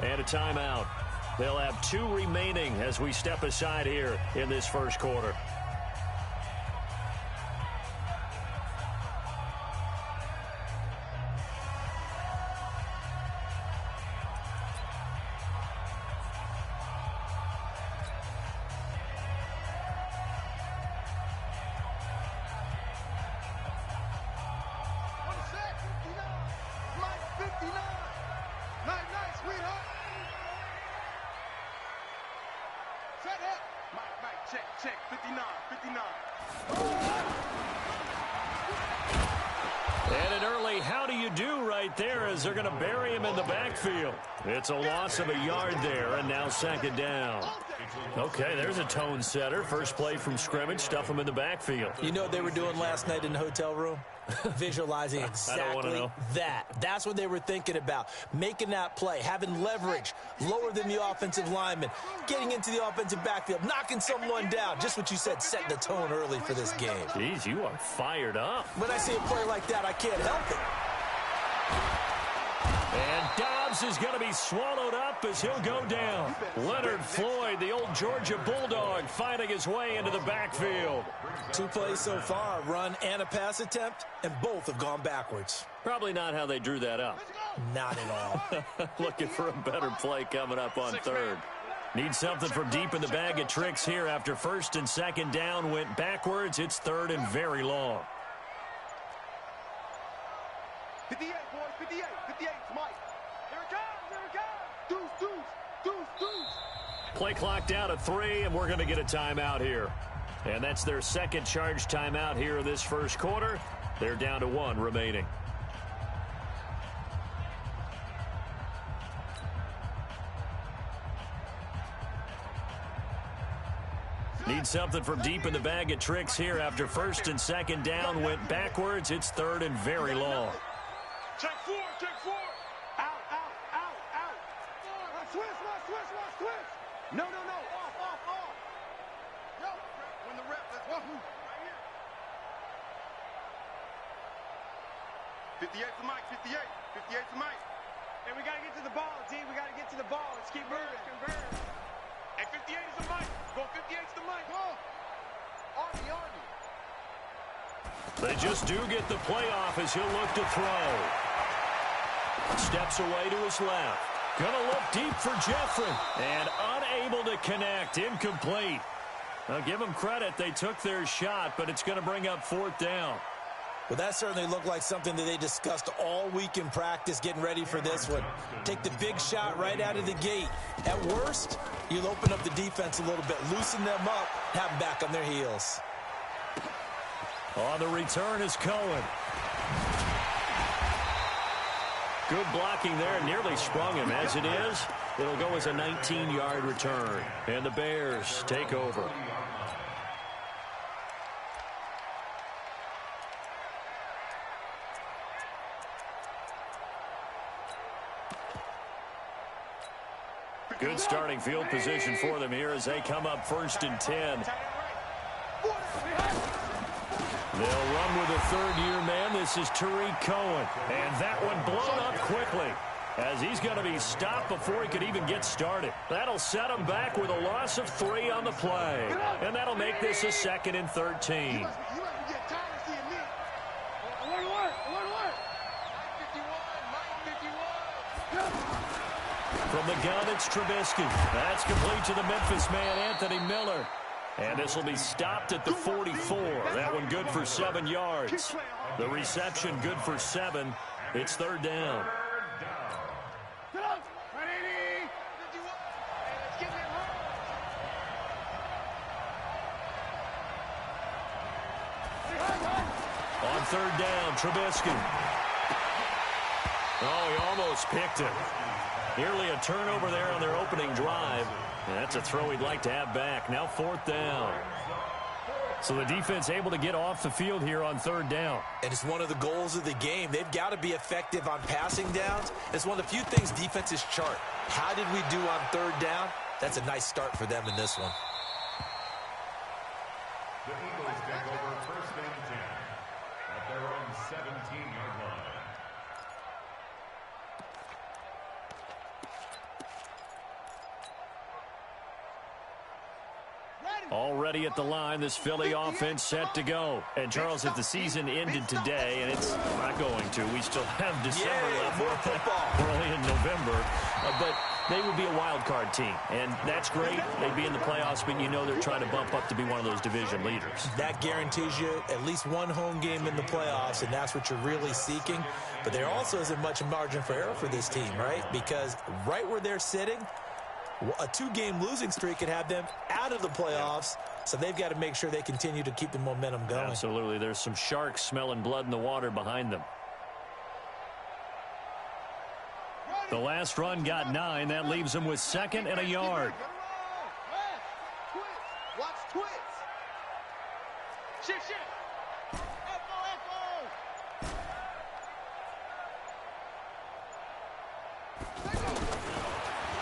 And a timeout. They'll have 2 remaining as we step aside here in this first quarter. Check, 59. And an early how do you do right there as they're going to bury him in the backfield. It's a loss of a yard there, and now second down. Okay, there's a tone setter. First play from scrimmage, stuff him in the backfield. You know what they were doing last night in the hotel room? Visualizing exactly that. That's what they were thinking about. Making that play, having leverage, lower than the offensive lineman, getting into the offensive backfield, knocking someone down. Just what you said, setting the tone early for this game. Jeez, you are fired up. When I see a play like that, I can't help it. And Dobbs is going to be swallowed up as he'll go down. Leonard Floyd, the old Georgia Bulldog, fighting his way into the backfield. 2 plays so far, a run and a pass attempt, and both have gone backwards. Probably not how they drew that up. Not at all. Looking for a better play coming up on third. Need something from deep in the bag of tricks here after first and second down went backwards. It's third and very long. 58, boys, 58, 58, Mike. Here it comes. Deuce. Play clock down to 3, and we're going to get a timeout here. And that's their second charge timeout here in this first quarter. They're down to 1 remaining. Need something from deep in the bag of tricks here after first and second down went backwards. It's third and very long. Check four. Out. Switch. No. Off. Yo, when the rep, let's go. Right here. 58 for Mike, 58 for Mike. Hey, we got to get to the ball, T. We got to get to the ball. Let's keep moving. And 58 is the Mike. Go 58 is the Mike. Go. Army. They just do get the play off as he'll look to throw. Steps away to his left. Gonna look deep for Jeffrey. And unable to connect. Incomplete. Now give them credit. They took their shot, but it's going to bring up fourth down. Well, that certainly looked like something that they discussed all week in practice, getting ready for this one. Take the big shot right out of the gate. At worst, you'll open up the defense a little bit, loosen them up, have them back on their heels. On the return is Cohen. Good blocking there. Nearly sprung him. As it is, it'll go as a 19-yard return. And the Bears take over. Good starting field position for them here as they come up first and 10. They'll run with a third-year man. This is Tariq Cohen. And that one blown up quickly as he's going to be stopped before he could even get started. That'll set him back with a loss of 3 on the play. And that'll make this a 2nd and 13. From the gun, it's Trubisky. That's complete to the Memphis man, Anthony Miller. And this will be stopped at the 44. That one good for 7 yards. The reception good for 7. It's third down. On third down, Trubisky. Oh, he almost picked it. Nearly a turnover there on their opening drive. And that's a throw he'd like to have back. Now fourth down. So the defense able to get off the field here on third down. And it's one of the goals of the game. They've got to be effective on passing downs. It's one of the few things defenses chart. How did we do on third down? That's a nice start for them in this one. The Eagles take over first and 10 at their own 17-yard line. Already at the line, this Philly offense set to go. And, Charles, if the season ended today, and it's not going to, we still have December left. More football. Early in November. But they would be a wild card team, and that's great. They'd be in the playoffs, but you know they're trying to bump up to be one of those division leaders. That guarantees you at least one home game in the playoffs, and that's what you're really seeking. But there also isn't much margin for error for this team, right? Because right where they're sitting, a 2-game losing streak could have them out of the playoffs, so they've got to make sure they continue to keep the momentum going. Absolutely. There's some sharks smelling blood in the water behind them. The last run got 9. That leaves them with 2nd and a yard. Watch twist. Shit.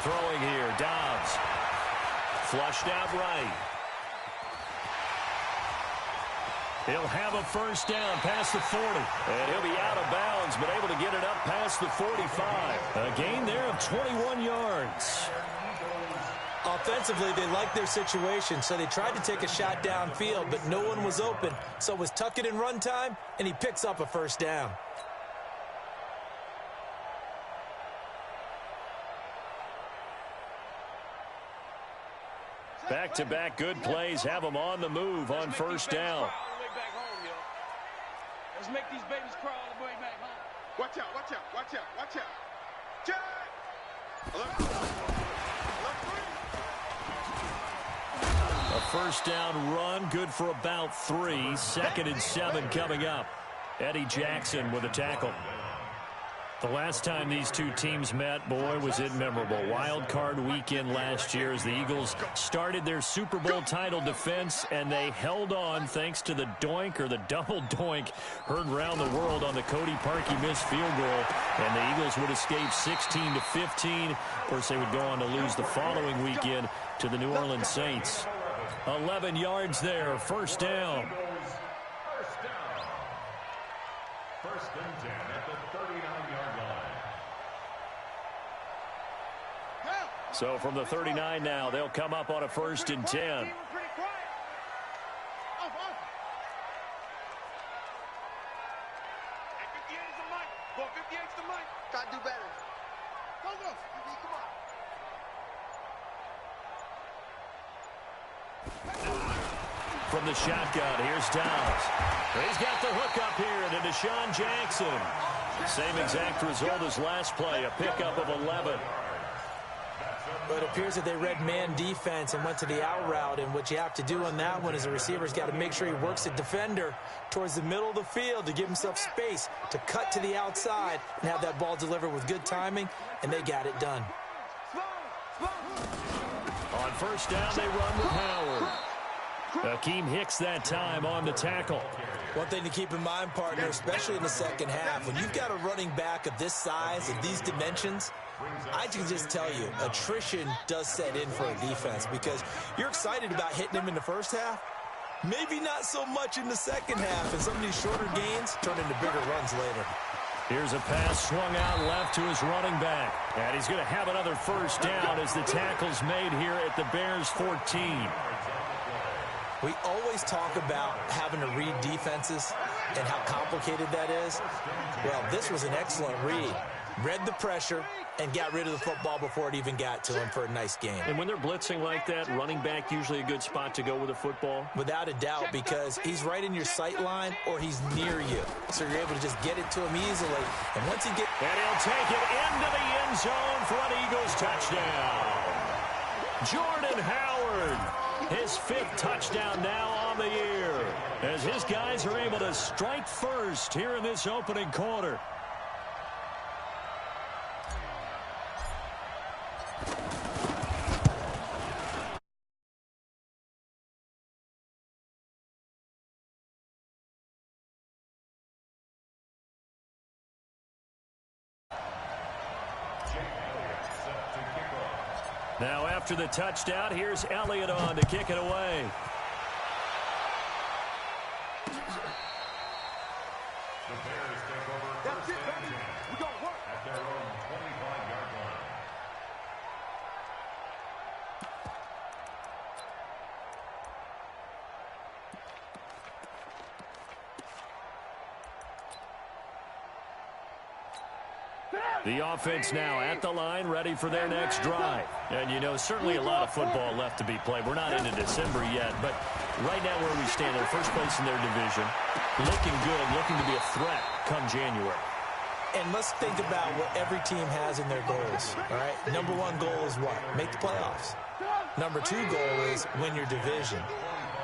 Throwing here, Dobbs. Flushed out right. He'll have a first down past the 40. And he'll be out of bounds, but able to get it up past the 45. A gain there of 21 yards. Offensively, they liked their situation, so they tried to take a shot downfield, but no one was open. So it was tuck it in run time, and he picks up a first down. Back-to-back good plays have them on the move on first down. Let's make these babies crawl all the way back home. Watch out. Jack! A first down run, good for about 3. 2nd and 7 coming up. Eddie Jackson with a tackle. The last time these two teams met, boy, was it memorable. Wild card weekend last year as the Eagles started their Super Bowl title defense, and they held on thanks to the doink or the double doink heard around the world on the Cody Parkey missed field goal, and the Eagles would escape 16-15. Of course, they would go on to lose the following weekend to the New Orleans Saints. 11 yards there, first down. First and 10 at the 39-yard line. So from the 39 now, they'll come up on a 1st and 10. Gotta do better. Go. Come on. From the shotgun, here's Dobbs. He's got the hook up here to Deshaun Jackson. Same exact result as last play, a pickup of 11. But it appears that they read man defense and went to the out route, and what you have to do on that one is the receiver's got to make sure he works the defender towards the middle of the field to give himself space to cut to the outside and have that ball delivered with good timing, and they got it done. On first down, they run with Howard. Akeem Hicks that time on the tackle. One thing to keep in mind, partner, especially in the second half, when you've got a running back of this size and these dimensions, I can just tell you, attrition does set in for a defense because you're excited about hitting him in the first half. Maybe not so much in the second half, and some of these shorter gains turn into bigger runs later. Here's a pass swung out left to his running back. And he's going to have another first down as the tackle's made here at the Bears 14. We always talk about having to read defenses and how complicated that is. Well, this was an excellent read. Read the pressure and got rid of the football before it even got to him for a nice game. And when they're blitzing like that, running back usually a good spot to go with a football? Without a doubt, because he's right in your sight line or he's near you. So you're able to just get it to him easily. And once he gets... And he'll take it into the end zone for an Eagles touchdown. Jordan Howard, his 5th touchdown now on the year, as his guys are able to strike first here in this opening quarter. Now after the touchdown, here's Elliott on to kick it away. The Bears take over first and 10 at their own 25-yard line. The offense now at the line, ready for their next drive. And, you know, certainly a lot of football left to be played. We're not into December yet, but right now where we stand, they're first place in their division, looking good, looking to be a threat come January. And let's think about what every team has in their goals, all right? Number one goal is what? Make the playoffs. Number two goal is win your division.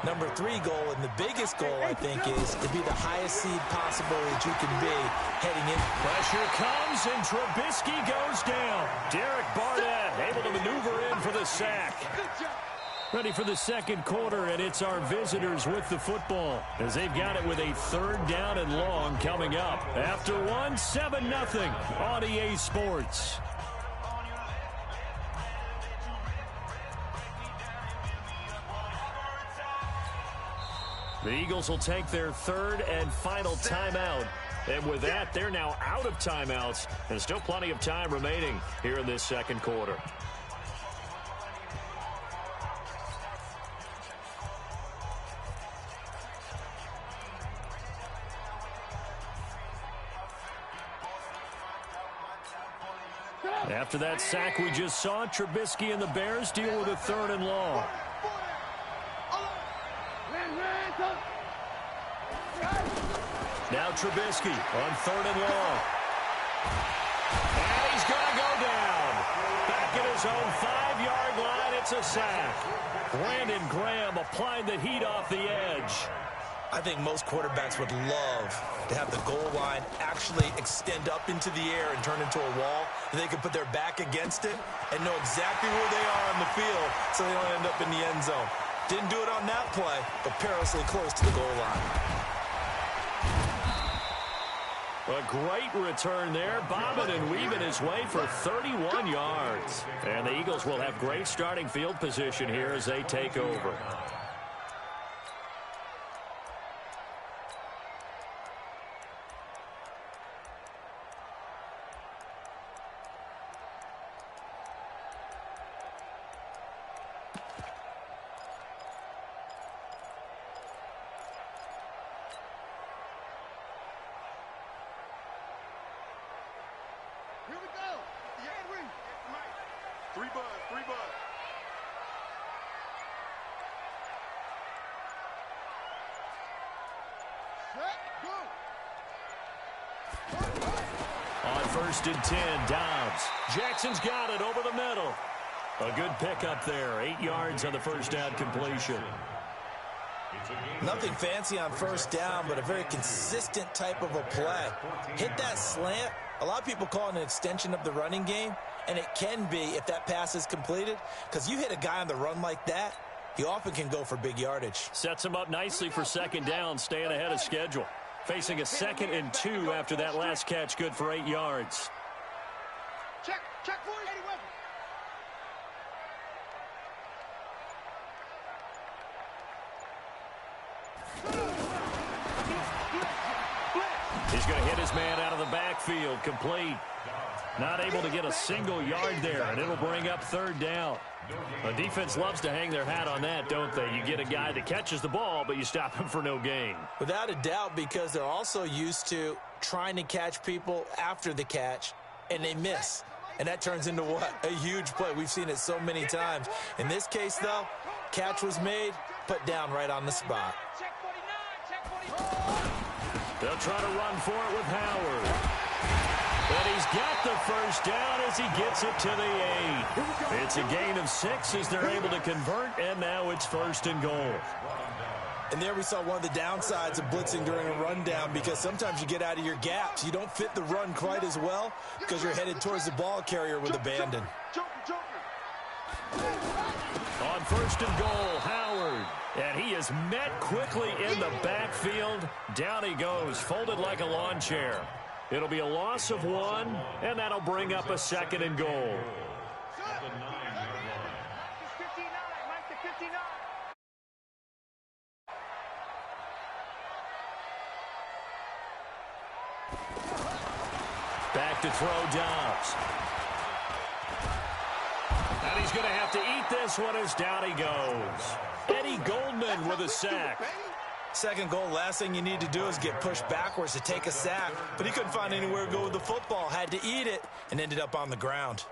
Number three goal, and the biggest goal, I think, is to be the highest seed possible that you can be heading in. Pressure comes, and Trubisky goes down. Derek Barnett able to maneuver in for the sack. Ready for the second quarter, and it's our visitors with the football as they've got it with a third down and long coming up. After one, 7-0 on EA Sports. The Eagles will take their third and final timeout. And with that, they're now out of timeouts. And still plenty of time remaining here in this second quarter. After that sack we just saw, Trubisky and the Bears deal with a third and long. Now Trubisky on third and long. And he's going to go down. Back at his own 5-yard line, it's a sack. Brandon Graham applying the heat off the edge. I think most quarterbacks would love to have the goal line actually extend up into the air and turn into a wall. And they can put their back against it and know exactly where they are on the field so they don't end up in the end zone. Didn't do it on that play, but perilously close to the goal line. A great return there, bobbing and weaving his way for 31 yards. And the Eagles will have great starting field position here as they take over. On 1st and 10, Dobbs. Jackson's got it over the middle. A good pickup there. 8 yards on the first down completion. Nothing fancy on first down, but a very consistent type of a play. Hit that slant. A lot of people call it an extension of the running game, and it can be if that pass is completed, because you hit a guy on the run like that, he often can go for big yardage. Sets him up nicely for second down, staying ahead of schedule. Facing a 2nd and 2 after that last catch, good for 8 yards. Check for it. He's going to hit his man out of the backfield, complete. Not able to get a single yard there, and it'll bring up third down. The defense loves to hang their hat on that, don't they? You get a guy that catches the ball, but you stop him for no gain. Without a doubt, because they're also used to trying to catch people after the catch, and they miss. And that turns into what? A huge play. We've seen it so many times. In this case, though, catch was made, put down right on the spot. They'll try to run for it with Howard. But he's got the first down as he gets it to the 8. It's a gain of 6 as they're able to convert, and now it's 1st and goal. And there we saw one of the downsides of blitzing during a rundown, because sometimes you get out of your gaps. You don't fit the run quite as well because you're headed towards the ball carrier with abandon. On 1st and goal, Howard. And he is met quickly in the backfield. Down he goes, folded like a lawn chair. It'll be a loss of 1, and that'll bring up a 2nd and goal. Back to throw Dobbs. And he's going to have to eat this one as down he goes. Eddie Goldman with a sack. Second goal, last thing you need to do is get pushed backwards to take a sack. But he couldn't find anywhere to go with the football. Had to eat it and ended up on the ground.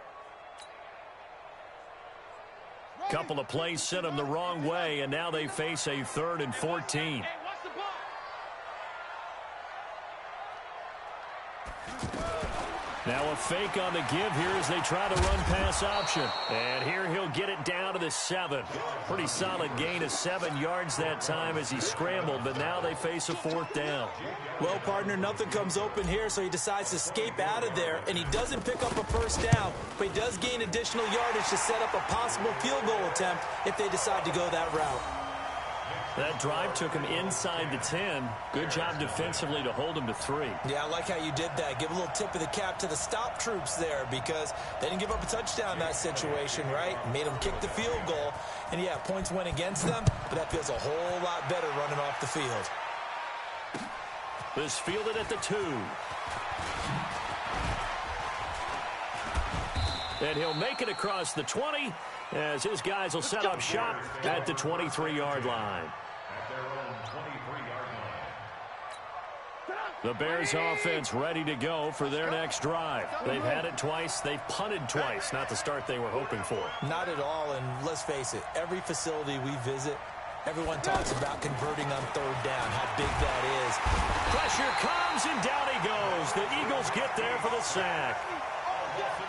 Couple of plays sent them the wrong way, and now they face a 3rd and 14. Now a fake on the give here as they try to run pass option. And here he'll get it down to the 7. Pretty solid gain of 7 yards that time as he scrambled, but now they face a 4th down. Well, partner, nothing comes open here, so he decides to escape out of there, and he doesn't pick up a first down, but he does gain additional yardage to set up a possible field goal attempt if they decide to go that route. That drive took him inside the 10. Good job defensively to hold him to 3. Yeah, I like how you did that. Give a little tip of the cap to the stop troops there because they didn't give up a touchdown in that situation, right? Made them kick the field goal. And, yeah, points went against them, but that feels a whole lot better running off the field. This fielded at the 2. And he'll make it across the 20 as his guys will set up shop at the 23-yard line. The Bears offense ready to go for their next drive. They've had it twice. They've punted twice. Not the start they were hoping for. Not at all, and let's face it, every facility we visit, everyone talks about converting on 3rd down, how big that is. Pressure comes, and down he goes. The Eagles get there for the sack.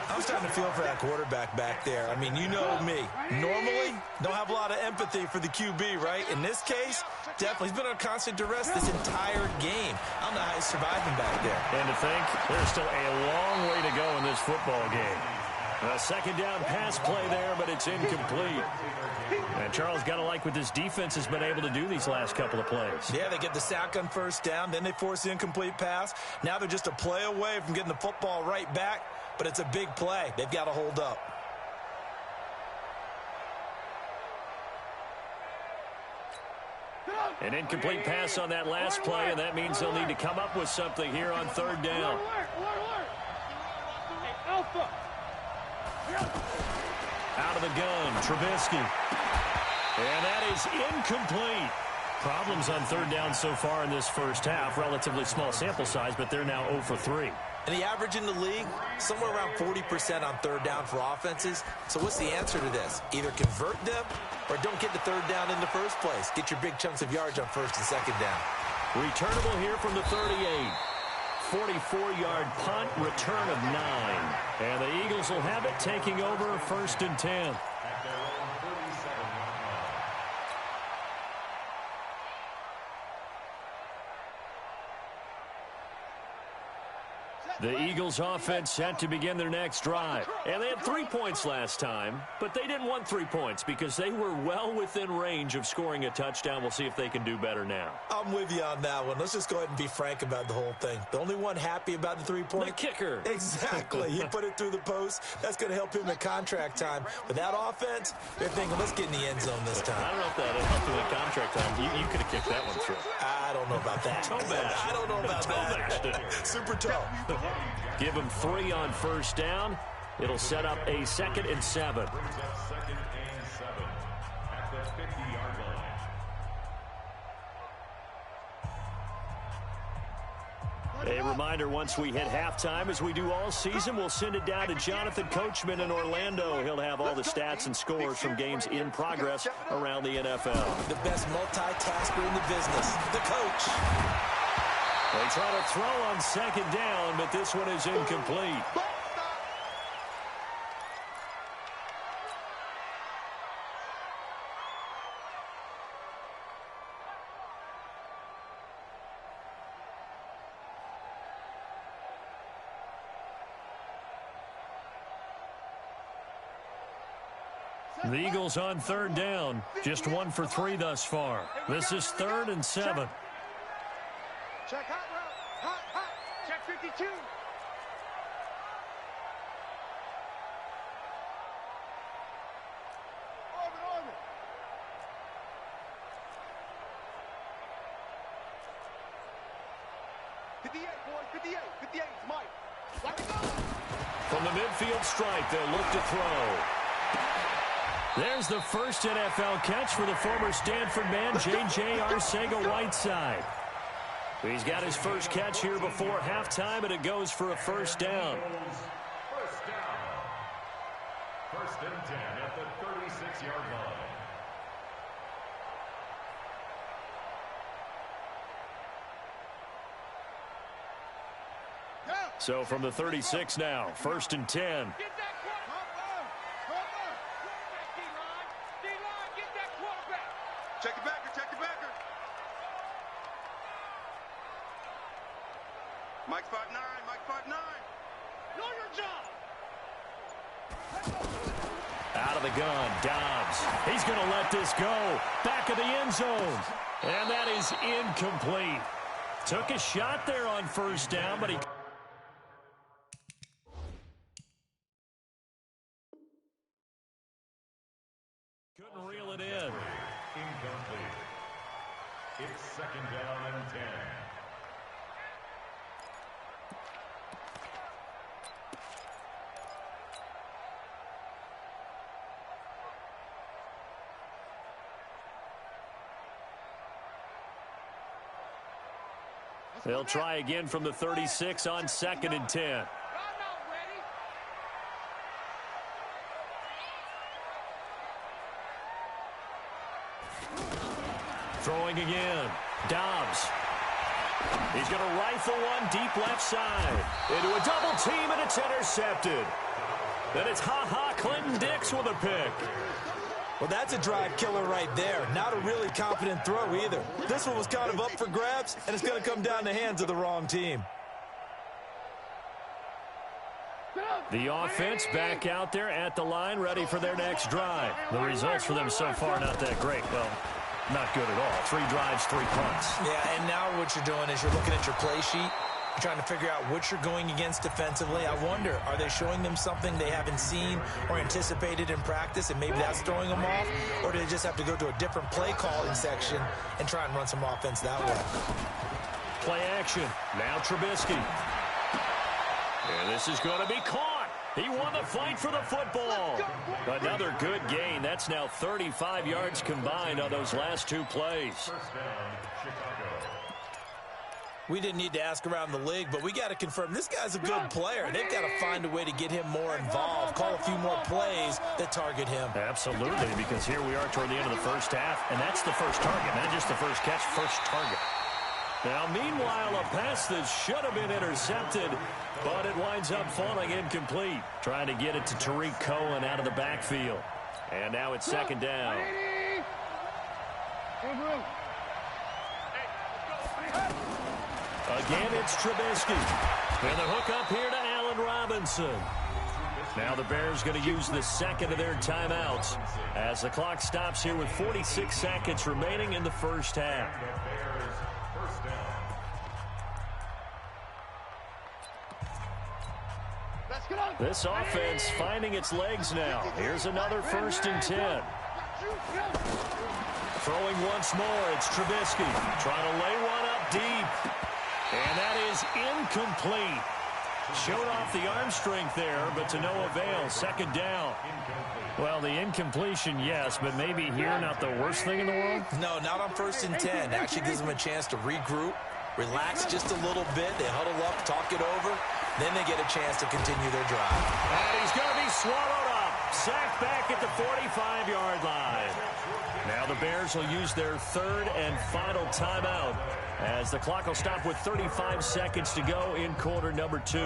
I'm starting to feel for that quarterback back there. I mean, you know me. Normally, don't have a lot of empathy for the QB, right? In this case, definitely. He's been on constant duress this entire game. I don't know how he's surviving back there. And to think, there's still a long way to go in this football game. A 2nd down pass play there, but it's incomplete. And Charles got to like what this defense has been able to do these last couple of plays. Yeah, they get the sack on 1st down, then they force the incomplete pass. Now they're just a play away from getting the football right back, but it's a big play. They've got to hold up. An incomplete pass on that last play, and that means they'll need to come up with something here on 3rd down. Out of the gun, Trubisky. And that is incomplete. Problems on 3rd down so far in this first half. Relatively small sample size, but they're now 0 for 3. And the average in the league, somewhere around 40% on 3rd down for offenses. So what's the answer to this? Either convert them or don't get the 3rd down in the first place. Get your big chunks of yards on 1st and 2nd down. Returnable here from the 38. 44-yard punt, return of 9. And the Eagles will have it, taking over 1st and 10. The Eagles offense set to begin their next drive. And they had 3 points last time, but they didn't want 3 points because they were well within range of scoring a touchdown. We'll see if they can do better now. I'm with you on that one. Let's just go ahead and be frank about the whole thing. The only one happy about the 3-point? The kicker. Exactly. He put it through the post. That's going to help him at contract time. But that offense, they're thinking, let's get in the end zone this time. I don't know if that helped him at contract time. You could have kicked that one through. I don't know about that. I don't know about that. Super toe. Give him 3 on 1st down. It'll set up a 2nd and 7. At the 50-yard line. A reminder, once we hit halftime, as we do all season, we'll send it down to Jonathan Coachman in Orlando. He'll have all the stats and scores from games in progress around the NFL. The best multitasker in the business, the coach. They try to throw on 2nd down, but this one is incomplete. The Eagles on 3rd down, just 1 for 3 thus far. This is 3rd and 7. Check hot route. Hot, hot. Check 52. Orbit. 58, boys. 58. 58. It's Mike. Let it go. From the midfield stripe, they'll look to throw. There's the first NFL catch for the former Stanford man, J.J. Arcega-Whiteside. He's got his first catch here before halftime, and it goes for a first down. First down. First and 10 at the 36-yard line. So from the 36 now, first and 10. Get that quarterback. D-line, get that quarterback. Check the backer, check the backer. Mike's 5'9", Mike's 5'9". Know your job. Out of the gun, Dobbs. He's going to let this go. Back of the end zone. And that is incomplete. Took a shot there on first down, but he... couldn't reel it in. Incomplete. It's second down and 10. They'll try again from the 36 on second and 10. Throwing again. Dobbs. He's going to rifle one deep left side. Into a double team, and it's intercepted. Then it's Clinton Dix with a pick. Well, that's a drive killer right there. Not a really confident throw either. This one was kind of up for grabs, and it's going to come down the hands of the wrong team. The offense back out there at the line, ready for their next drive. The results for them so far not that great. Well, not good at all. 3 drives, 3 punts. Yeah, and now what you're doing is you're looking at your play sheet. You're trying to figure out what you're going against defensively. I wonder, are they showing them something they haven't seen or anticipated in practice, and maybe that's throwing them off? Or do they just have to go to a different play calling section and try and run some offense that way? Play action. Now Trubisky. And this is going to be caught. He won the fight for the football. Another good gain. That's now 35 yards combined on those last 2 plays. First down, Chicago. We didn't need to ask around the league, but we got to confirm this guy's a good player. They've got to find a way to get him more involved, call a few more plays that target him. Absolutely, because here we are toward the end of the first half, and that's the first target, not just the first catch, first target. Now, meanwhile, a pass that should have been intercepted, but it winds up falling incomplete. Trying to get it to Tariq Cohen out of the backfield. And now it's second down. Again, it's Trubisky. And the hook up here to Allen Robinson. Now the Bears going to use the second of their timeouts as the clock stops here with 46 seconds remaining in the first half. This offense finding its legs now. Here's another first and 10. Throwing once more, it's Trubisky. Trying to lay one up deep. And that is incomplete. Showed off the arm strength there, but to no avail. Second down. Well, the incompletion, yes, but maybe here not the worst thing in the world? No, not on first and 10. Actually gives them a chance to regroup, relax just a little bit. They huddle up, talk it over. Then they get a chance to continue their drive. And he's going to be swallowed up. Sacked back at the 45-yard line. Now the Bears will use their third and final timeout as the clock will stop with 35 seconds to go in quarter number 2.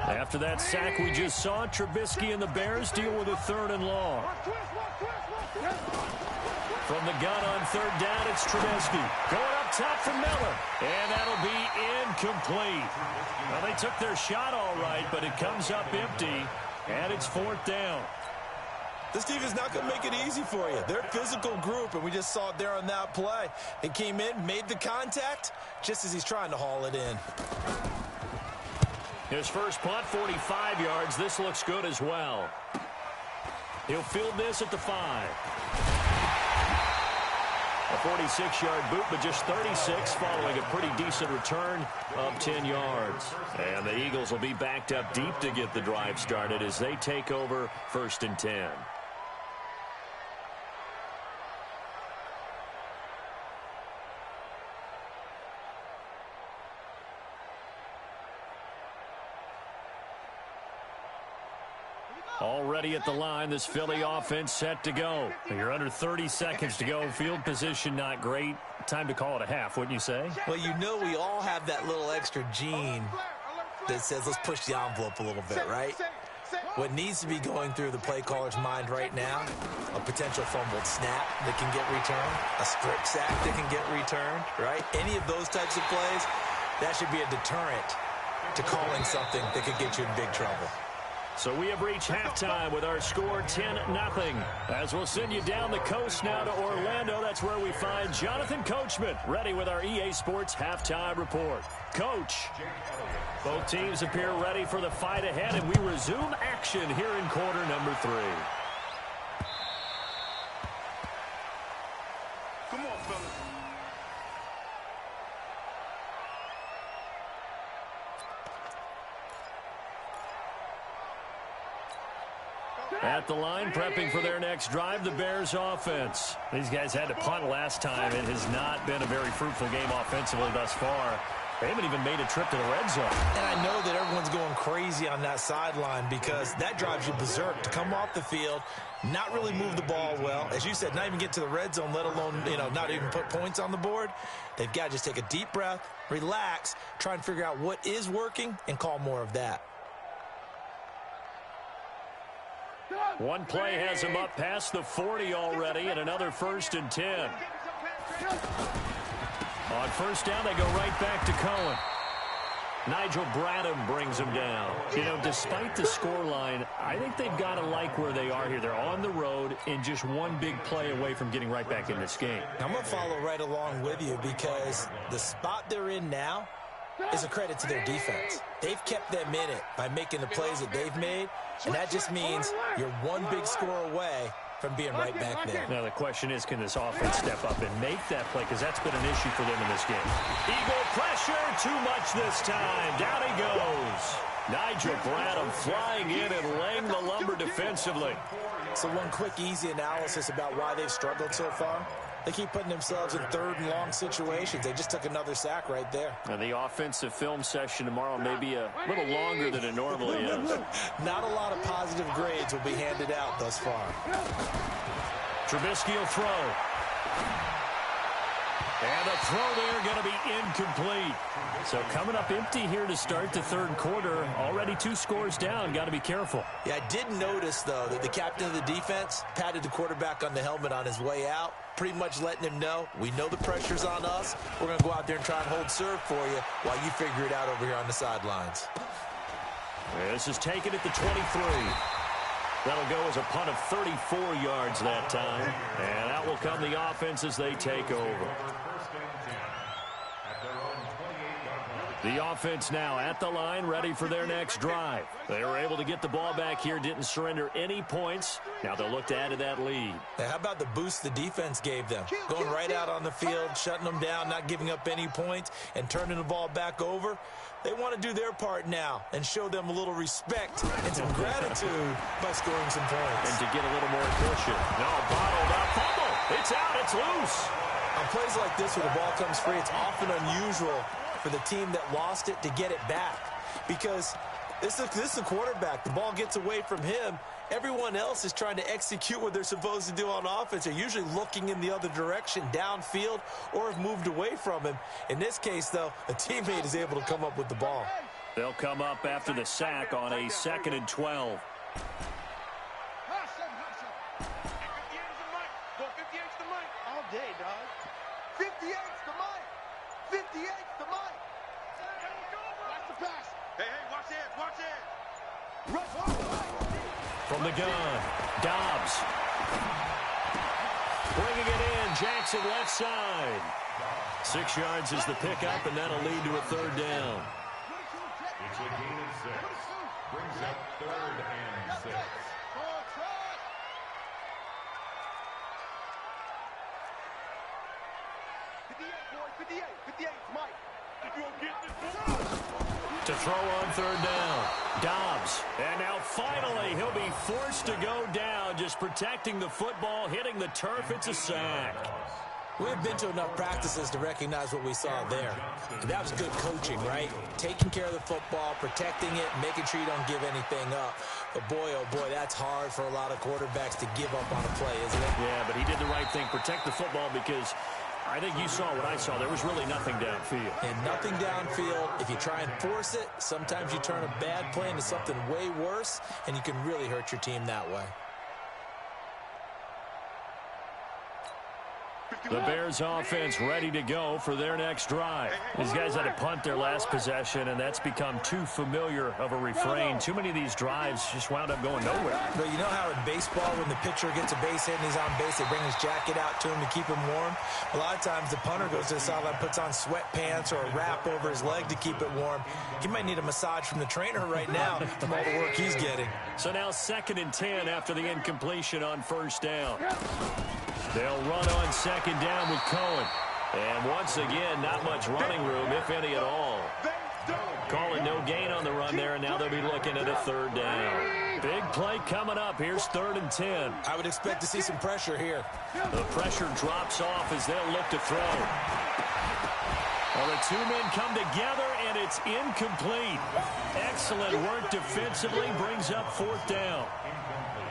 After that sack we just saw, Trubisky and the Bears deal with a third and long. From the gun on third down, it's Trubisky. Going up top for Miller. And that'll be incomplete. Well, they took their shot all right, but it comes up empty, and it's fourth down. This team is not going to make it easy for you. They're a physical group, and we just saw it there on that play. He came in, made the contact, just as he's trying to haul it in. His first punt, 45 yards. This looks good as well. He'll field this at the 5. A 46-yard boot, but just 36 following a pretty decent return of 10 yards. And the Eagles will be backed up deep to get the drive started as they take over 1st and 10. Already at the line, this Philly offense set to go. You're under 30 seconds to go. Field position not great. Time to call it a half, wouldn't you say? Well, you know we all have that little extra gene that says let's push the envelope a little bit, right? What needs to be going through the play caller's mind right now, a potential fumbled snap that can get returned, a strip sack that can get returned, right? Any of those types of plays, that should be a deterrent to calling something that could get you in big trouble. So we have reached halftime with our score 10-0. As we'll send you down the coast now to Orlando, that's where we find Jonathan Coachman, ready with our EA Sports halftime report. Coach, both teams appear ready for the fight ahead, and we resume action here in quarter number 3. Come on, fellas. At the line, prepping for their next drive, the Bears offense. These guys had to punt last time. It has not been a very fruitful game offensively thus far. They haven't even made a trip to the red zone. And I know that everyone's going crazy on that sideline because that drives you berserk to come off the field, not really move the ball well. As you said, not even get to the red zone, let alone, not even put points on the board. They've got to just take a deep breath, relax, try and figure out what is working, and call more of that. One play has him up past the 40 already, and another 1st and 10. On 1st down, they go right back to Cohen. Nigel Bradham brings him down. Despite the scoreline, I think they've got to like where they are here. They're on the road and just one big play away from getting right back in this game. I'm going to follow right along with you because the spot they're in now is a credit to their defense. They've kept them in it by making the plays that they've made, and that just means you're one big score away from being right back there. Now the question is, can this offense step up and make that play? Because that's been an issue for them in this game. Eagle pressure, too much this time. Down he goes. Nigel Bradham flying in and laying the lumber defensively. So one quick, easy analysis about why they've struggled so far. They keep putting themselves in 3rd and long situations. They just took another sack right there. And the offensive film session tomorrow may be a little longer than it normally is. Not a lot of positive grades will be handed out thus far. Trubisky will throw. And the throw there going to be incomplete. So coming up empty here to start the 3rd quarter. Already 2 scores down. Got to be careful. Yeah, I did notice, though, that the captain of the defense patted the quarterback on the helmet on his way out, pretty much letting him know, we know the pressure's on us. We're going to go out there and try and hold serve for you while you figure it out over here on the sidelines. This is taken at the 23. That'll go as a punt of 34 yards that time. And out will come the offense as they take over. The offense now at the line, ready for their next drive. They were able to get the ball back here, didn't surrender any points. Now they'll look to add to that lead. Now, how about the boost the defense gave them? Going right out on the field, shutting them down, not giving up any points, and turning the ball back over. They want to do their part now and show them a little respect and some gratitude by scoring some points. And to get a little more efficient. No, bottled up. Fumble. It's out. It's loose. On plays like this where the ball comes free, it's often unusual for the team that lost it to get it back. Because this is a quarterback. The ball gets away from him. Everyone else is trying to execute what they're supposed to do on offense. They're usually looking in the other direction, downfield, or have moved away from him. In this case, though, a teammate is able to come up with the ball. They'll come up after the sack on a 2nd and 12. All day, dog. 58's the mic. 58's the mic. Watch the pass. Hey, watch it, watch it. Run. From the gun, Dobbs. Bringing it in, Jackson left side. 6 yards is the pickup, and that'll lead to a 3rd down. It's a gain of 6. Brings up 3rd and 6. 58. 58's Mike. If you don't get this to throw on third down. Dobbs. And now finally he'll be forced to go down, just protecting the football, hitting the turf. It's a sack. We've been to enough practices to recognize what we saw there. That was good coaching, right? Taking care of the football, protecting it, making sure you don't give anything up. But boy, oh boy, that's hard for a lot of quarterbacks to give up on a play, isn't it? Yeah, but he did the right thing. Protect the football, because I think you saw what I saw. There was really nothing downfield. And nothing downfield. If you try and force it, sometimes you turn a bad play into something way worse, and you can really hurt your team that way. The Bears offense ready to go for their next drive. These guys had to punt their last possession, and that's become too familiar of a refrain. Too many of these drives just wound up going nowhere. But you know how in baseball, when the pitcher gets a base hit and he's on base, they bring his jacket out to him to keep him warm? A lot of times the punter goes to the sideline, puts on sweatpants or a wrap over his leg to keep it warm. He might need a massage from the trainer right now from all the work he's getting. So now 2nd and 10 after the incompletion on first down. They'll run on second down with Cohen. And once again, not much running room, if any at all. Calling no gain on the run there, and now they'll be looking at a third down. Big play coming up. Here's 3rd and 10. I would expect to see some pressure here. The pressure drops off as they'll look to throw. Well, the two men come together, and it's incomplete. Excellent work defensively, brings up 4th down.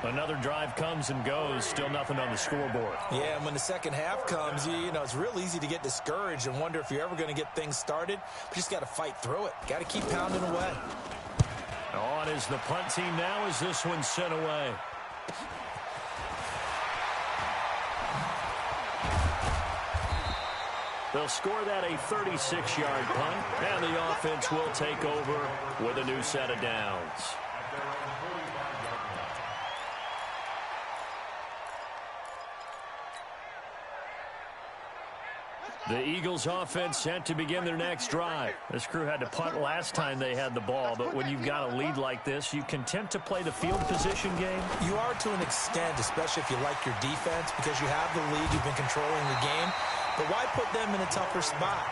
Another drive comes and goes, still nothing on the scoreboard. Yeah, and when the second half comes, you know, it's real easy to get discouraged and wonder if you're ever going to get things started. But you just got to fight through it. Got to keep pounding away. On is the punt team now as this one's sent away. They'll score that a 36-yard punt, and the offense will take over with a new set of downs. The Eagles offense set to begin their next drive. This crew had to punt last time they had the ball, but when you've got a lead like this, you content to play the field position game? You are to an extent, especially if you like your defense, because you have the lead, you've been controlling the game. But why put them in a tougher spot?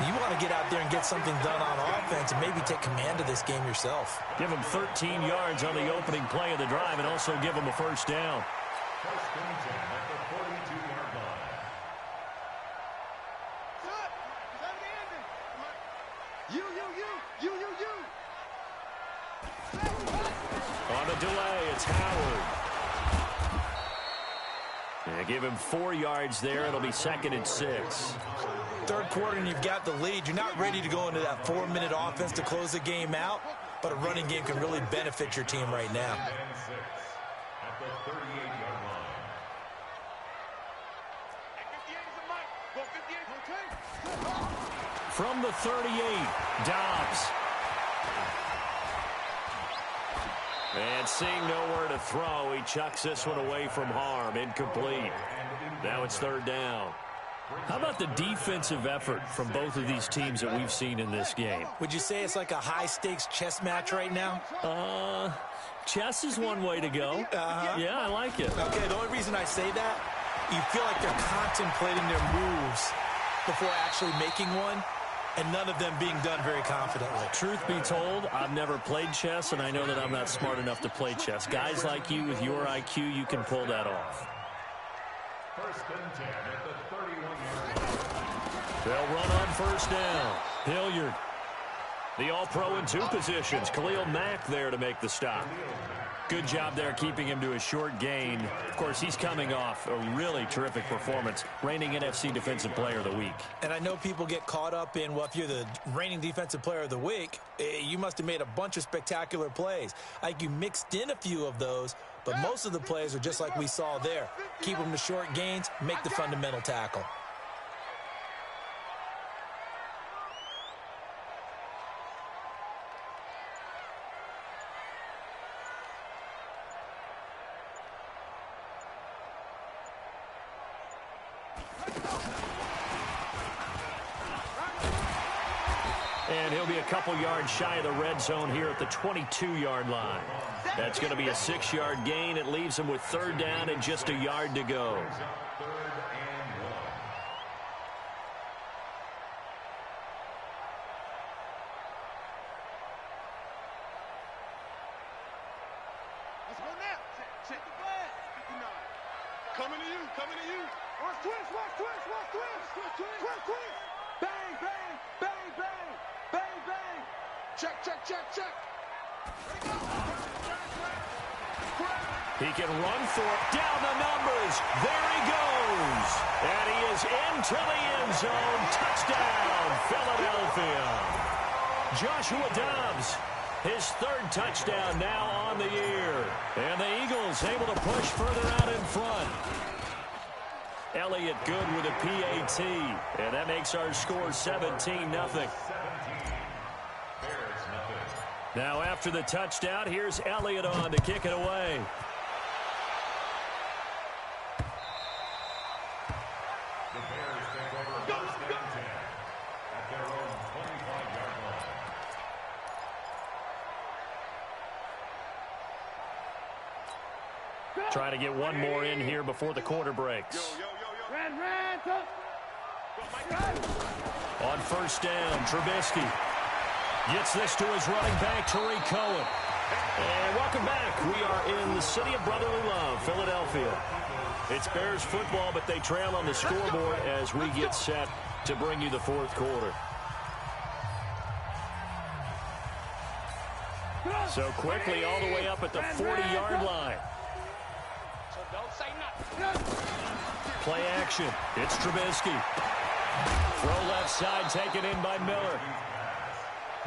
You want to get out there and get something done on offense and maybe take command of this game yourself. Give them 13 yards on the opening play of the drive and also give them a first down. First and 10 at the 42-yard line. On the delay, it's Howard. Yeah, give him 4 yards there. It'll be 2nd and 6. Third quarter and you've got the lead. You're not ready to go into that 4-minute offense to close the game out, but a running game can really benefit your team right now. At the 38-yard line. From the 38, Dobbs. And seeing nowhere to throw, he chucks this one away from harm. Incomplete. Now it's 3rd down. How about the defensive effort from both of these teams that we've seen in this game? Would you say it's like a high-stakes chess match right now? Chess is one way to go. Yeah, I like it. Okay, the only reason I say that, you feel like they're contemplating their moves before actually making one, and none of them being done very confidently. Truth be told, I've never played chess, and I know that I'm not smart enough to play chess. Guys like you with your IQ, you can pull that off. First and 10 at the 31-yard line. They'll run on first down. Hilliard, the all-pro in 2 positions. Khalil Mack there to make the stop. Good job there keeping him to a short gain. Of course, he's coming off a really terrific performance, reigning NFC Defensive Player of the Week. And I know people get caught up in, well, if you're the reigning Defensive Player of the Week, you must have made a bunch of spectacular plays. Like you mixed in a few of those, but most of the plays are just like we saw there. Keep them to short gains, make the fundamental tackle. And he'll be a couple yards shy of the red zone here at the 22-yard line. That's going to be a 6-yard gain. It leaves him with 3rd down and just a yard to go. Coming to you, coming to you. Watch twist, watch twist, watch twist. Twist, twist. Bang, bang, bang, bang, bang, bang. Check, check, check, check. He can run for it. Down the numbers. There he goes. And he is into the end zone. Touchdown, Philadelphia. Joshua Dobbs, his third touchdown now on the year. And the Eagles able to push further out in front. Elliott good with a PAT. And that makes our score 17-0. Now after the touchdown, here's Elliott on to kick it away. The Bears take over first and 10 at their own 25-yard line. Trying to get one more in here before the quarter breaks. On first down, Trubisky gets this to his running back, Tariq Cohen. And welcome back. We are in the city of brotherly love, Philadelphia. It's Bears football, but they trail on the scoreboard as we get set to bring you the fourth quarter. So quickly all the way up at the 40-yard line. Play action. It's Trubisky. Throw left side taken in by Miller.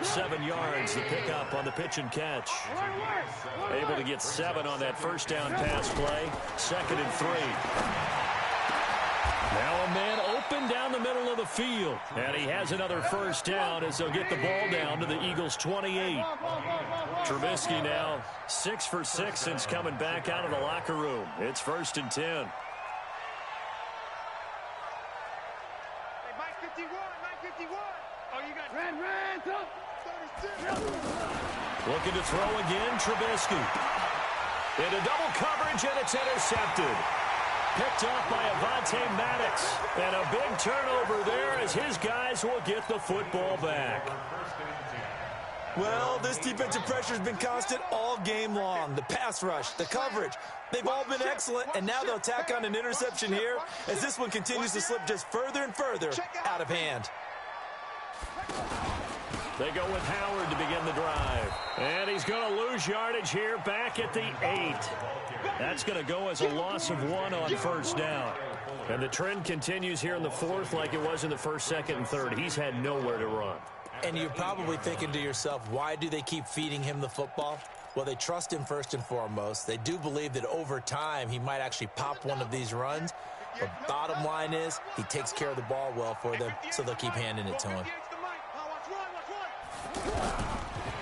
7 yards, the pickup on the pitch and catch. Able to get 7 on that first down pass play. 2nd and 3. Now a man open down the middle of the field. And he has another first down as they'll get the ball down to the Eagles' 28. Trubisky now 6 for 6 since coming back out of the locker room. It's 1st and 10. Looking to throw again, Trubisky. Into double coverage, and it's intercepted. Picked off by Avonte Maddox. And a big turnover there as his guys will get the football back. Well, this defensive pressure has been constant all game long. The pass rush, the coverage, they've all been excellent, and now they'll tack on an interception here as this one continues to slip just further and further out of hand. They go with Howard to begin the drive. And he's going to lose yardage here back at the 8. That's going to go as a loss of 1 on first down. And the trend continues here in the fourth like it was in the first, 2nd, and 3rd. He's had nowhere to run. And you're probably thinking to yourself, why do they keep feeding him the football? Well, they trust him first and foremost. They do believe that over time he might actually pop one of these runs. But bottom line is he takes care of the ball well for them, so they'll keep handing it to him.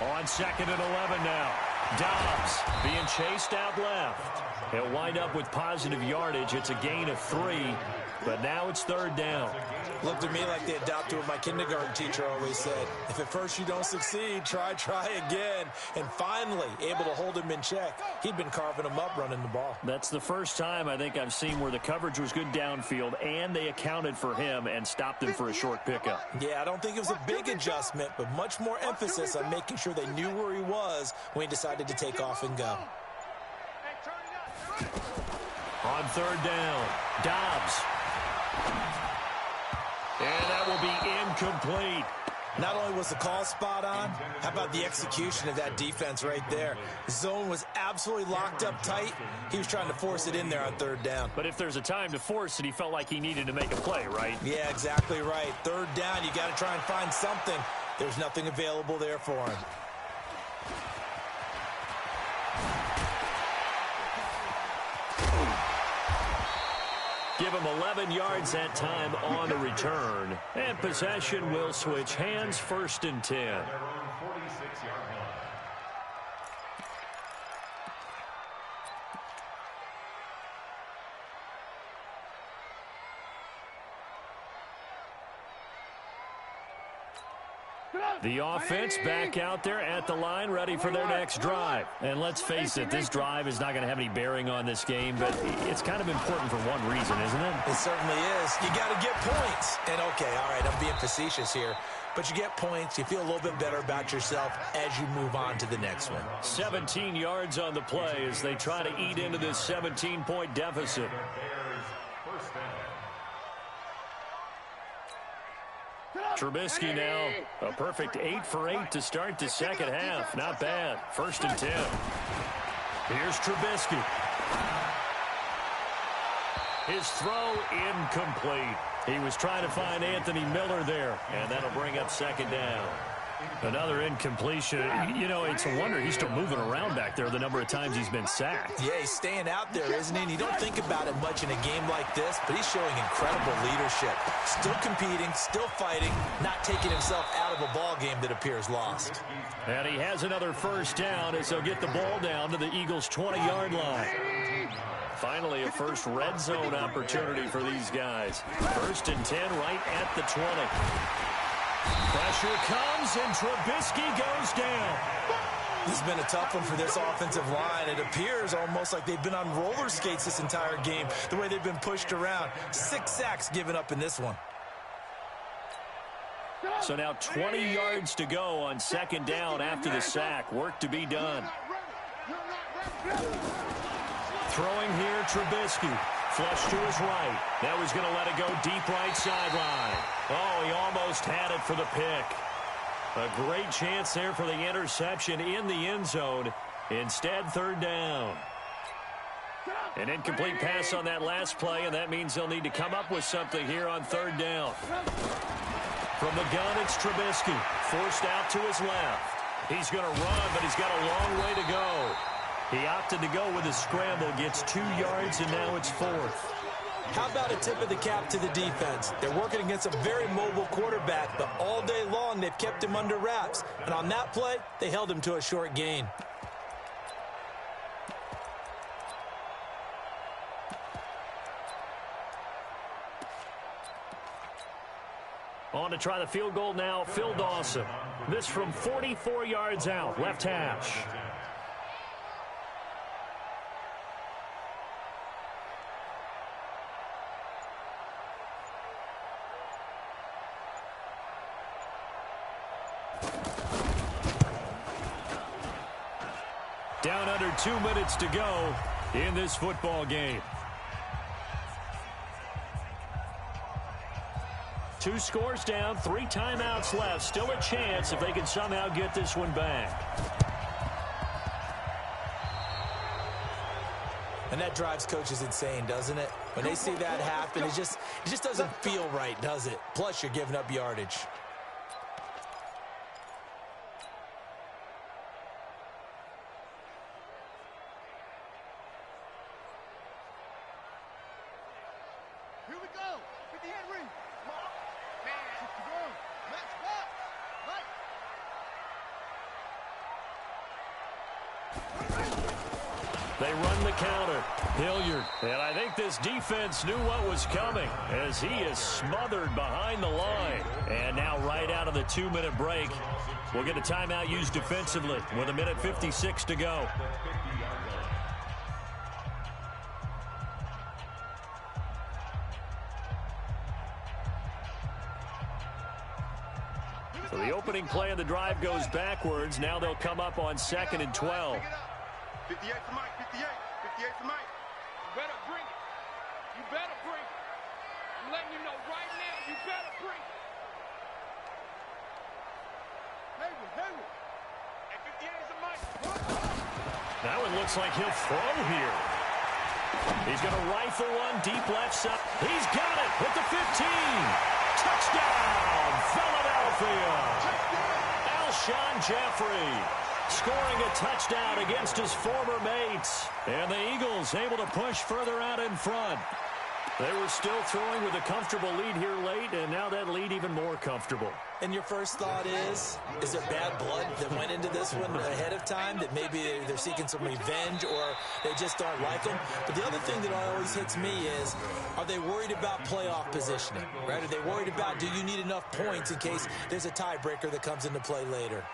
On 2nd and 11 now. Dobbs being chased out left. He'll wind up with positive yardage. It's a gain of 3, but now it's 3rd down. Looked to me like they adopted what my kindergarten teacher always said. If at first you don't succeed, try again. And finally, able to hold him in check. He'd been carving him up running the ball. That's the first time I think I've seen where the coverage was good downfield and they accounted for him and stopped him for a short pickup. Yeah, I don't think it was a big adjustment, but much more emphasis on making sure they knew where he was when he decided to take off and go. On 3rd down, Dobbs. And that will be incomplete. Not only was the call spot on, how about the execution of that defense right there? The zone was absolutely locked up tight. He was trying to force it in there on 3rd down. But if there's a time to force it, he felt like he needed to make a play, right? Yeah, exactly right. 3rd down, you got to try and find something. There's nothing available there for him. Give him 11 yards that time on the return. And possession will switch hands, 1st and 10. The offense back out there at the line, ready for their next drive. And let's face it, this drive is not going to have any bearing on this game, but it's kind of important for one reason, isn't it? It certainly is. You got to get points. And, okay, all right, I'm being facetious here. But you get points, you feel a little bit better about yourself as you move on to the next one. 17 yards on the play as they try to eat into this 17-point deficit. Trubisky now a perfect 8 for 8 to start the second half. Not bad. 1st and 10. Here's Trubisky. His throw incomplete. He was trying to find Anthony Miller there, and that'll bring up 2nd down. Another incompletion. You know, it's a wonder he's still moving around back there the number of times he's been sacked. Yeah, he's staying out there, isn't he? And you don't think about it much in a game like this, but he's showing incredible leadership. Still competing, still fighting, not taking himself out of a ball game that appears lost. And he has another 1st down as they'll get the ball down to the Eagles' 20-yard line. Finally, a first red zone opportunity for these guys. 1st and 10 right at the 20. Pressure comes, and Trubisky goes down. This has been a tough one for this offensive line. It appears almost like they've been on roller skates this entire game, the way they've been pushed around. 6 sacks given up in this one. So now 20 yards to go on 2nd down after the sack. Work to be done. Throwing here, Trubisky. Flush to his right. Now he's going to let it go deep right sideline. Oh, he almost had it for the pick. A great chance there for the interception in the end zone. Instead, 3rd down. An incomplete pass on that last play, and that means they'll need to come up with something here on 3rd down. From the gun, it's Trubisky. Forced out to his left. He's going to run, but he's got a long way to go. He opted to go with a scramble, gets 2 yards, and now it's 4th. How about a tip of the cap to the defense? They're working against a very mobile quarterback, but all day long they've kept him under wraps. And on that play, they held him to a short gain. On to try the field goal now, Phil Dawson. This from 44 yards out, left hash. Down under 2 minutes to go in this football game. 2 scores down, 3 timeouts left. Still a chance if they can somehow get this one back. And that drives coaches insane, doesn't it? When they see that happen, it just doesn't feel right, does it? Plus, you're giving up yardage. Here we go. 58 ring. Man, go. Let's go. Right. They run the counter. Hilliard. And I think this defense knew what was coming as he is smothered behind the line. And now right out of the 2-minute break, we'll get a timeout used defensively with 1:56 to go. So the opening play of the drive goes backwards. Now they'll come up on 2nd and 12. 58 for Mike. 58. 58 for Mike. You better bring it. You better bring it. I'm letting you know right now, you better bring it. Hayward. And 58 is a Mike. That one looks like he'll throw here. He's going to rifle one deep left side. He's got it at the 15. Touchdown, Philadelphia. Alshon Jeffrey scoring a touchdown against his former mates. And the Eagles able to push further out in front. They were still throwing with a comfortable lead here late, and now that lead even more comfortable. And your first thought is there bad blood that went into this one ahead of time, that maybe they're seeking some revenge or they just aren't like them? But the other thing that always hits me is, are they worried about playoff positioning, right? Are they worried about, do you need enough points in case there's a tiebreaker that comes into play later?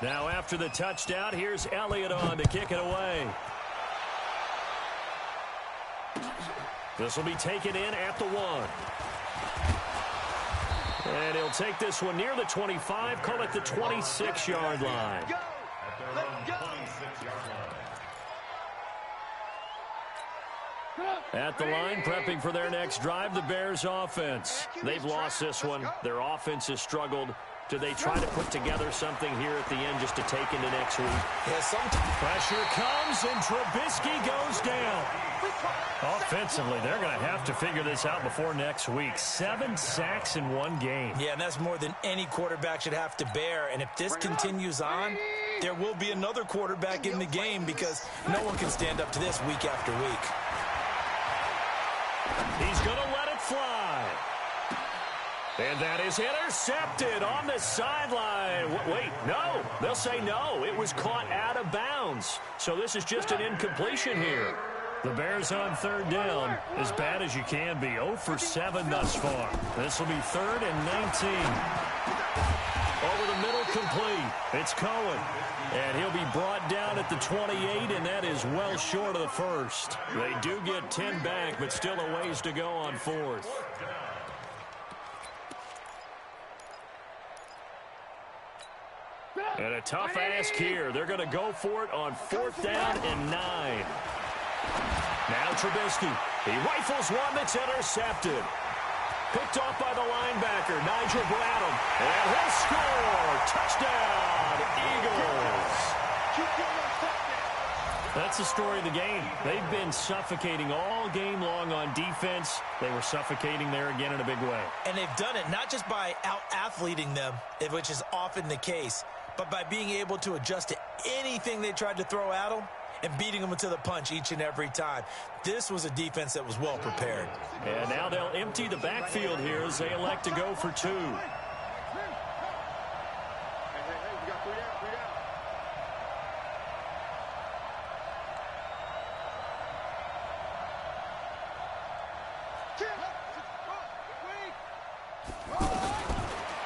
Now after the touchdown, here's Elliott on to kick it away. This will be taken in at the 1. And he'll take this one near the 25, call it the 26-yard line. Go. Let's go. At the line, prepping for their next drive, the Bears offense. They've lost this one. Their offense has struggled. Do they try to put together something here at the end just to take into next week? Yeah, sometimes. Pressure comes, and Trubisky goes down. Offensively, they're going to have to figure this out before next week. 7 sacks in one game. Yeah, and that's more than any quarterback should have to bear. And if this continues on, there will be another quarterback in the game because no one can stand up to this week after week. He's going to let it fly. And that is intercepted on the sideline. Wait, no. They'll say no. It was caught out of bounds. So this is just an incompletion here. The Bears on third down, as bad as you can be. 0 for 7 thus far. This will be 3rd and 19. Over the middle, complete. It's Cohen. And he'll be brought down at the 28, and that is well short of the first. They do get 10 back, but still a ways to go on 4th. And a tough ask here. They're going to go for it on 4th down and 9. Now Trubisky. He rifles one that's intercepted. Picked off by the linebacker, Nigel Bradham. And he'll score. Touchdown, Eagles. That's the story of the game. They've been suffocating all game long on defense. They were suffocating there again in a big way. And they've done it not just by out-athleting them, which is often the case, but by being able to adjust to anything they tried to throw at them and beating them to the punch each and every time. This was a defense that was well prepared. And now they'll empty the backfield here as they elect to go for 2.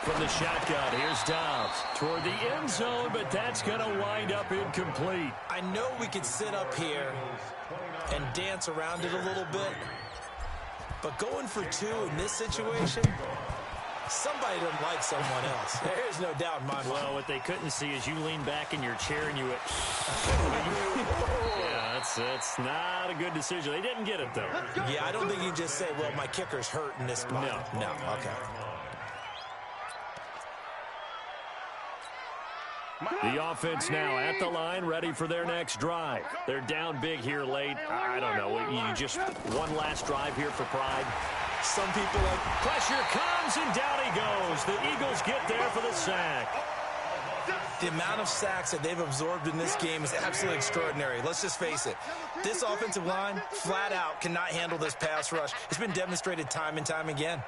From the shotgun, here's Dobbs toward the end zone, but that's going to wind up incomplete. I know we could sit up here and dance around it a little bit, but going for 2 in this situation, somebody doesn't like someone else. There's no doubt in my mind. Well, what they couldn't see is you lean back in your chair and you went, yeah, that's not a good decision. They didn't get it, though. Yeah, I don't think you can just say, well, my kicker's hurt in this spot. No, okay. The offense now at the line, ready for their next drive. They're down big here late. I don't know. You just one last drive here for pride. Some people like... Pressure comes, and down he goes. The Eagles get there for the sack. The amount of sacks that they've absorbed in this game is absolutely extraordinary. Let's just face it. This offensive line, flat out, cannot handle this pass rush. It's been demonstrated time and time again.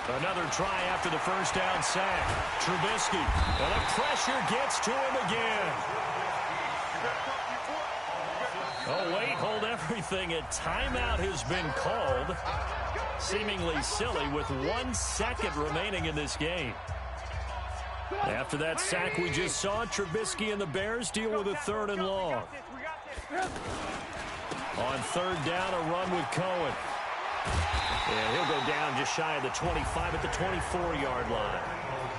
Another try after the first down sack. Trubisky. And the pressure gets to him again. Oh, wait, hold everything. A timeout has been called. Seemingly silly with 1 second remaining in this game. After that sack we just saw, Trubisky and the Bears deal with a 3rd and long. On 3rd down, a run with Cohen. And he'll go down just shy of the 25 at the 24-yard line.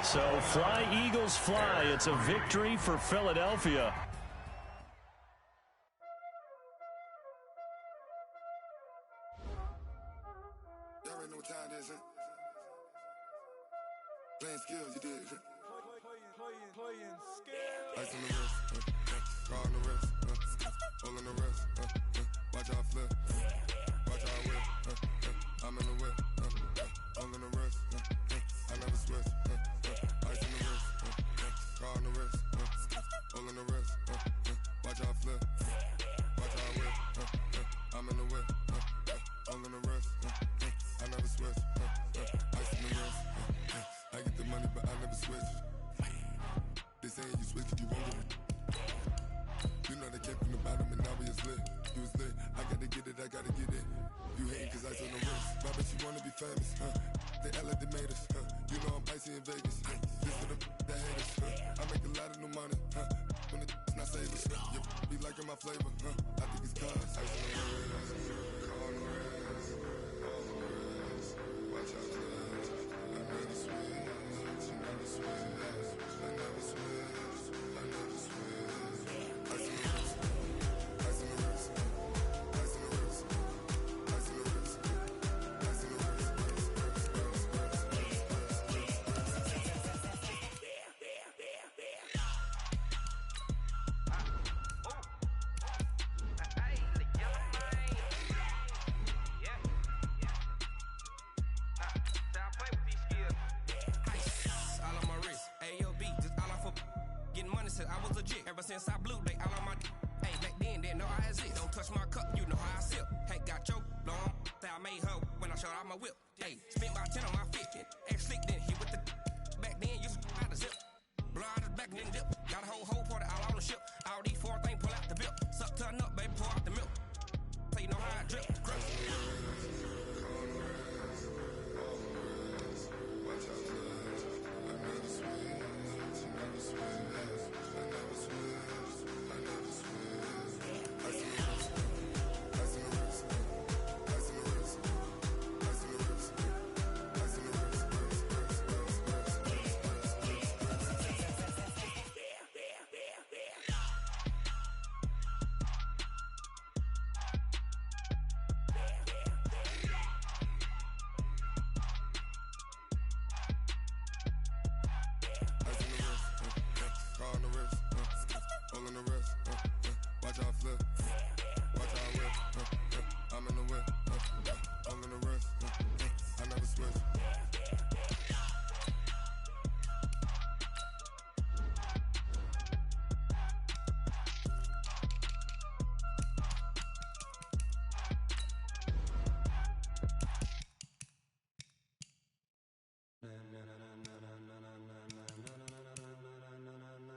So fly, Eagles, fly. It's a victory for Philadelphia. Y'all already know what time it is, huh? Playing skills, you did. Playing skills. Ice on the wrist, car on the wrist, hole in the wrist, watch out flip, watch out whip, I'm in the whip, hole in the wrist, I never switch, ice on the wrist, car on the wrist, hole in the wrist, watch out flip, watch out whip, I'm in the whip, hole in the wrist, I never switch, ice on the wrist, I get the money but I never switch. They saying you switch it, you won't get it. You know they came from the bottom and now we is lit. You was lit, I gotta get it, I gotta get it. You hating cause ice on the wrist. I bet you wanna be famous, They act like they made us, You know I'm icy in Vegas, This for the that hate us, I make a lot of new money, When it's not savers, You be liking my flavor, I think it's cause ice on the wrist, on the wrist, watch out for this. I never switch, you never switch, I never switch, I never switch. Ice on the wrist, said I was legit. Ever since I blew, they all on my hey, back then, didn't know I exist. Don't touch my cup, you know how I sip. Hey, got your long that I made her when I showed out my whip. Hey, spent about 10 on my 50. Ex-slick, then hit with the back then, used to out the zip. Blow out the back and then dip. Got a whole party all on the ship. All these four things pull out the bip. Suck turn up, baby, pour out the milk. So you know how I drip.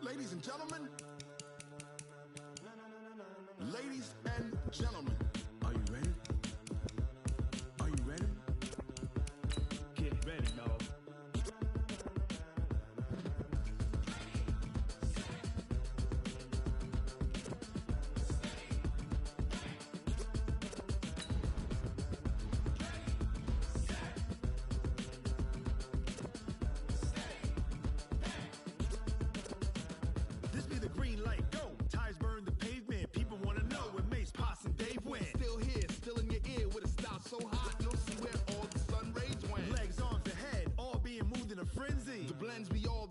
Ladies and gentlemen, ladies and gentlemen, are you ready? Are you ready? Get ready, y'all. This be the green light, go. Tires burn the pavement. People wanna know where Mace, Potts, and Dave went. Still here, still in your ear with a style so hot, you'll see where all the sun rays went. Legs, arms, and head, all being moved in a frenzy. The blends be all